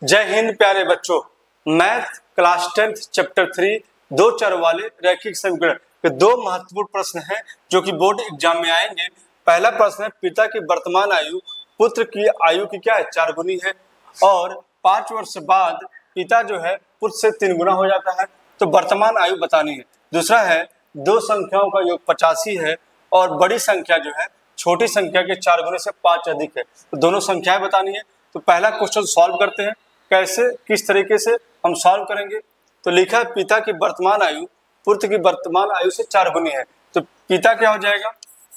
जय हिंद प्यारे बच्चों। मैथ क्लास 10th चैप्टर 3 दो चर वाले रैखिक समीकरण के दो महत्वपूर्ण प्रश्न हैं जो कि बोर्ड एग्जाम में आएंगे। पहला प्रश्न है, पिता की वर्तमान आयु पुत्र की आयु की क्या है, 4 गुनी है और 5 वर्ष बाद पिता जो है पुत्र से 3 गुना हो जाता है, तो वर्तमान आयु बतानी है। दूसरा है, दो संख्याओं का योग 85 है और बड़ी संख्या जो है छोटी संख्या के 4 गुने से 5 अधिक है, तो दोनों संख्याएं बतानी है। तो पहला क्वेश्चन सॉल्व करते हैं। कैसे, किस तरीके से हम सॉल्व करेंगे। तो लिखा है, पिता की वर्तमान आयु पुत्र की वर्तमान आयु से 4 गुनी है, तो पिता क्या हो जाएगा,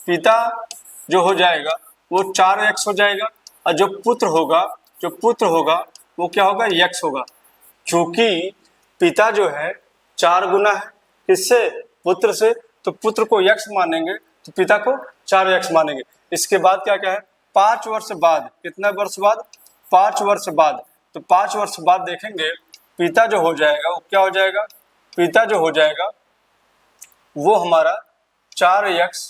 पिता जो हो जाएगा वो 4x हो जाएगा और जो पुत्र होगा वो क्या होगा, x होगा। क्योंकि पिता जो है 4 गुना है किससे, पुत्र से, तो पुत्र को x मानेंगे तो पिता को 4x मानेंगे। इसके बाद क्या क्या है, 5 वर्ष बाद, कितना वर्ष बाद, 5 वर्ष बाद, तो 5 वर्ष बाद देखेंगे पिता जो हो जाएगा वो क्या हो जाएगा, पिता जो हो जाएगा वो हमारा 4x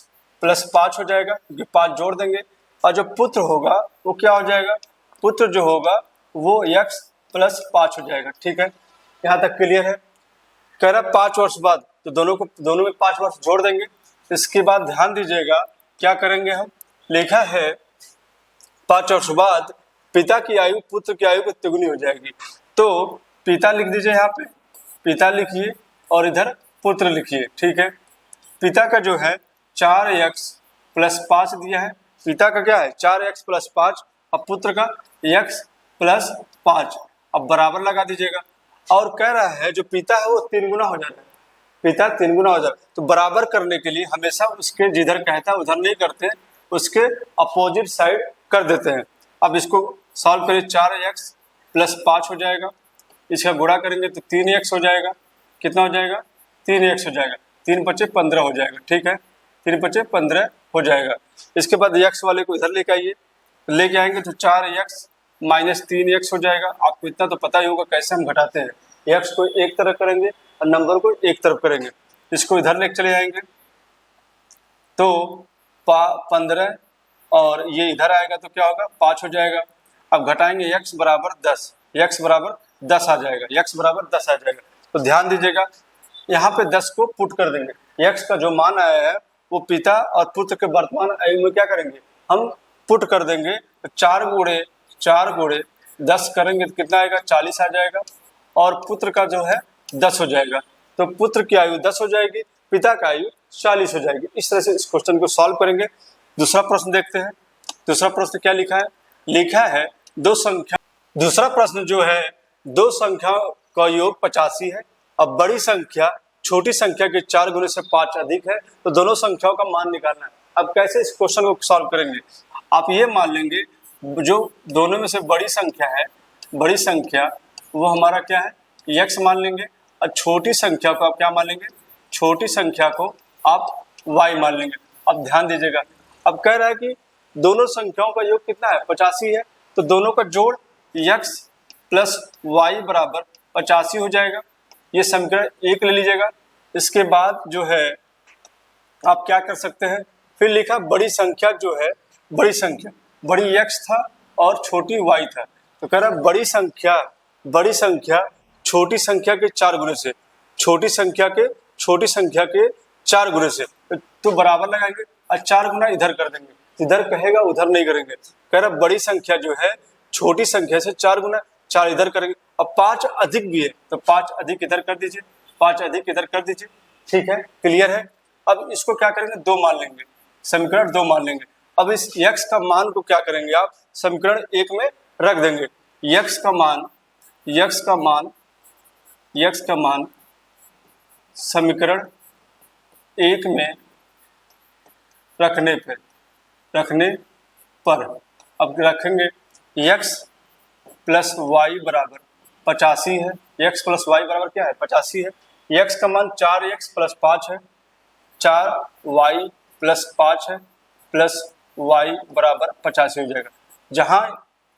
+ 5 हो जाएगा, क्योंकि 5 जोड़ देंगे। और जो पुत्र होगा वो क्या हो जाएगा, पुत्र जो होगा वो x + 5 हो जाएगा। ठीक है, यहाँ तक क्लियर है। कह रहा 5 वर्ष बाद, तो दोनों में 5 वर्ष जोड़ देंगे। इसके बाद ध्यान दीजिएगा क्या करेंगे हम, लिखा है 5 वर्ष बाद पिता की आयु पुत्र की आयु की तिगुनी हो जाएगी। तो पिता लिख दीजिए, यहाँ पे पिता लिखिए और इधर पुत्र लिखिए। ठीक है, पिता का जो है 4x + 5 दिया है, पिता का क्या है 4x + 5 और पुत्र का x + 5। अब बराबर लगा दीजिएगा और कह रहा है जो पिता है वो 3 गुना हो जाता है, पिता 3 गुना हो जाता है। तो बराबर करने के लिए हमेशा उसके जिधर कहता है उधर नहीं करते, उसके अपोजिट साइड कर देते हैं। अब इसको सॉल्व करिए, 4x + 5 हो जाएगा, इसका गुणा करेंगे तो 3x हो जाएगा। कितना हो जाएगा, 3x हो जाएगा, 3 × 5 = 15 हो जाएगा। ठीक है, 3 × 5 = 15 हो जाएगा। इसके बाद x वाले को इधर लेके आइए, लेके आएंगे तो 4x - 3x हो जाएगा। आपको इतना तो पता ही होगा कैसे हम घटाते हैं, x को एक तरफ करेंगे और नंबर को एक तरफ करेंगे। इसको इधर लेके चले जाएंगे तो 15 और ये इधर आएगा तो क्या होगा, 5 हो जाएगा। अब घटाएंगे x बराबर 10, x बराबर 10 आ जाएगा, x बराबर 10 आ जाएगा। तो ध्यान दीजिएगा यहाँ पे 10 को पुट कर देंगे, x का जो मान आया है वो पिता और पुत्र के वर्तमान आयु में क्या करेंगे, हम पुट कर देंगे। तो 4 × 10 करेंगे तो कितना आएगा, 40 आ जाएगा और पुत्र का जो है 10 हो जाएगा। तो पुत्र की आयु 10 हो जाएगी, पिता का आयु 40 हो जाएगी। इस तरह से इस क्वेश्चन को सॉल्व करेंगे। दूसरा प्रश्न देखते हैं। दूसरा प्रश्न क्या लिखा है, लिखा है दूसरा प्रश्न जो है, दो संख्याओं का योग 85 है। अब बड़ी संख्या छोटी संख्या के 4 गुने से 5 अधिक है, तो दोनों संख्याओं का मान निकालना है। अब कैसे इस क्वेश्चन को सॉल्व करेंगे, आप ये मान लेंगे जो दोनों में से बड़ी संख्या है, बड़ी संख्या वो हमारा क्या है, x मान लेंगे और छोटी संख्या को आप क्या मान लेंगे, छोटी संख्या को आप y मान लेंगे। अब ध्यान दीजिएगा, अब कह रहा है कि दोनों संख्याओं का योग कितना है, 85 है, तो दोनों का जोड़ x + y बराबर 85 हो जाएगा। ये समीकरण 1 ले लीजिएगा। इसके बाद जो है आप क्या कर सकते हैं, फिर लिखा बड़ी संख्या जो है, बड़ी x था और छोटी y था, तो कह रहा बड़ी संख्या छोटी संख्या के 4 गुने से, छोटी संख्या के 4 गुने से, तो बराबर लगाएंगे और 4 गुना इधर कर देंगे, इधर कहेगा उधर नहीं करेंगे। कह रहा बड़ी संख्या जो है छोटी संख्या से 4 गुना, 4 इधर करेंगे। अब 5 अधिक भी है तो 5 अधिक इधर कर दीजिए, 5 अधिक इधर कर दीजिए। ठीक है, क्लियर है। अब इसको क्या करेंगे, 2 मान लेंगे, समीकरण 2 मान लेंगे। अब इस x का मान को क्या करेंगे, आप समीकरण 1 में रख देंगे। x का मान समीकरण 1 में रखने पर अब रखेंगे x + y बराबर 85 है, x + y बराबर क्या है, 85 है। x का मान 4x + 5 है, 4y + 5 है, प्लस y बराबर 85 हो जाएगा।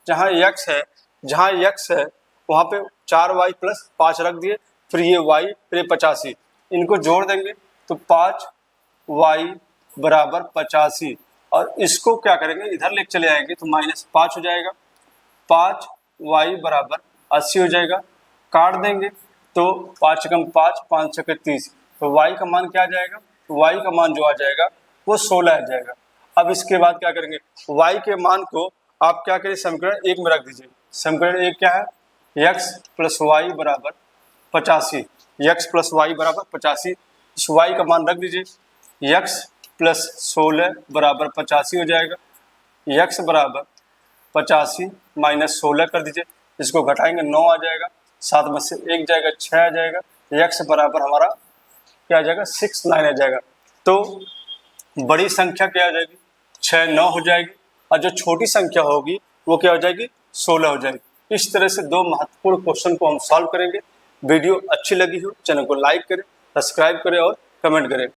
जहाँ x है वहाँ पे 4y + 5 रख दिए, फिर ये y, फिर ये 85, इनको जोड़ देंगे तो 5y बराबर 85 और इसको क्या करेंगे, इधर लेके चले आएंगे तो -5 हो जाएगा। 5y बराबर 80 हो जाएगा। काट देंगे तो 5 एकम 5, 5 छके 30, तो y का मान क्या आ जाएगा, y का मान जो आ जाएगा वो 16 आ जाएगा। अब इसके बाद क्या करेंगे, y के मान को आप क्या करें, समीकरण 1 में रख दीजिए। समीकरण 1 क्या है, x प्लस वाई बराबर 85, x प्लस वाई बराबर 85, इस y का मान रख दीजिए, x प्लस 16 बराबर 85 हो जाएगा। x बराबर 85 माइनस 16 कर दीजिए, इसको घटाएंगे 9 आ जाएगा, 7 में से 1 जाएगा 6 आ जाएगा, x बराबर हमारा क्या आ जाएगा 69 आ जाएगा। तो बड़ी संख्या क्या आ जाएगी 6 9 हो जाएगी, और जो छोटी संख्या होगी वो क्या हो जाएगी 16 हो जाएगी। इस तरह से दो महत्वपूर्ण क्वेश्चन को हम सॉल्व करेंगे। वीडियो अच्छी लगी हो चैनल को लाइक करें, सब्सक्राइब करें और कमेंट करें।